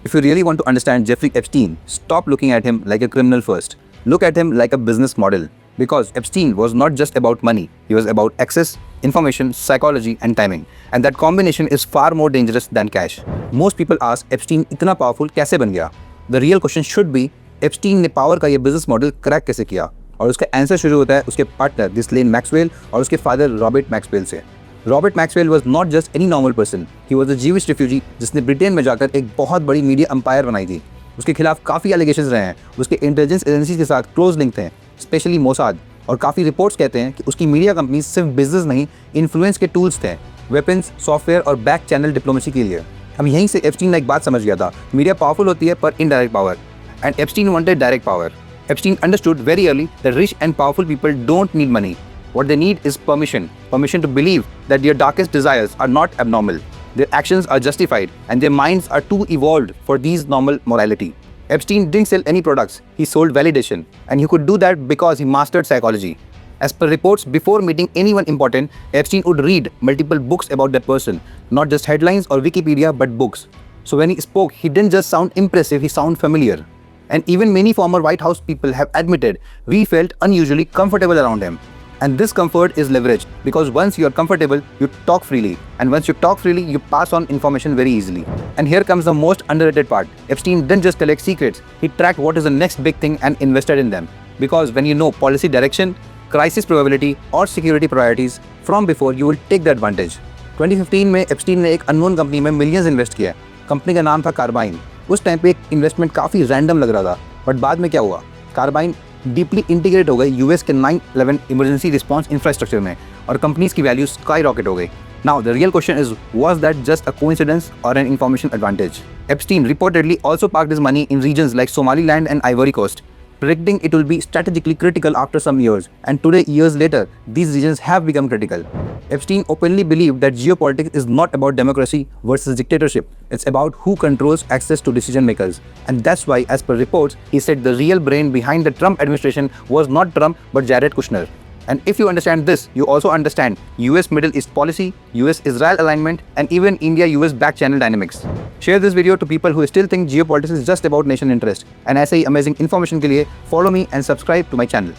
If you really want to understand Jeffrey Epstein, stop looking at him like a criminal first. Look at him like a business model. Because Epstein was not just about money, he was about access, information, psychology, and timing. And that combination is far more dangerous than cash. Most people ask, Epstein इतना powerful कैसे बन गया? The real question should be, Epstein ने power का ये business model crack कैसे किया? और उसका आंसर शुरू होता है उसके पार्टनर Ghislaine मैक्सवेल और उसके फादर रॉबर्ट मैक्सवेल से। Robert Maxwell was not just any normal person, he was a जीविश refugee जिसने ब्रिटेन में जाकर एक बहुत बड़ी मीडिया एम्पायर बनाई थी। उसके खिलाफ काफ़ी एलिगेशंस रहे हैं, उसके इंटेलिजेंस एजेंसी के साथ क्लोज लिंक थे, स्पेशली मोसाद, और काफ़ी रिपोर्ट्स कहते हैं कि उसकी मीडिया कंपनी सिर्फ बिजनेस नहीं, इन्फ्लुएंस के टूल्स थे, वेपन्स, सॉफ्टवेयर और बैक चैनल डिप्लोमेसी के लिए। हम यहीं से एप्स्टीन एक बात समझ गया था, मीडिया पावरफुल होती है पर indirect power, and Epstein wanted direct power. Epstein understood very early that rich and powerful people don't need money. What they need is permission. Permission to believe that their darkest desires are not abnormal. Their actions are justified and their minds are too evolved for these normal morality. Epstein didn't sell any products. He sold validation. And he could do that because he mastered psychology. As per reports, before meeting anyone important, Epstein would read multiple books about that person. Not just headlines or Wikipedia, but books. So when he spoke, he didn't just sound impressive, he sounded familiar. And even many former White House people have admitted we felt unusually comfortable around him. And this comfort is leveraged because once you are comfortable, you talk freely. And once you talk freely, you pass on information very easily. And here comes the most underrated part. Epstein didn't just collect secrets, he tracked what is the next big thing and invested in them. Because when you know policy direction, crisis probability or security priorities from before, you will take the advantage. 2015 में Epstein ने एक unknown company में millions invest किया। Company का नाम था carbene. उस time पे एक इन्वेस्टमेंट काफ़ी रैंडम लग रहा था, बट बाद में क्या हुआ, कार्बाइन डीपली इंटीग्रेट हो गई यूएस के 9/11 इमरजेंसी रिस्पांस इंफ्रास्ट्रक्चर में और कंपनीज की वैल्यू स्काई रॉकेट हो गई। Now the real question is, was that just a coincidence और an information advantage? Epstein reportedly also parked his money in regions like Somaliland and Ivory Coast, predicting it will be strategically critical after some years, and today, years later, these regions have become critical. Epstein openly believed that geopolitics is not about democracy versus dictatorship, it's about who controls access to decision makers. And that's why, as per reports, he said the real brain behind the Trump administration was not Trump but Jared Kushner. And if you understand this, you also understand US Middle East policy, US Israel alignment, and even India US back channel dynamics. Share this video to people who still think geopolitics is just about nation interest. And ऐसे ही amazing information के लिए follow me and subscribe to my channel.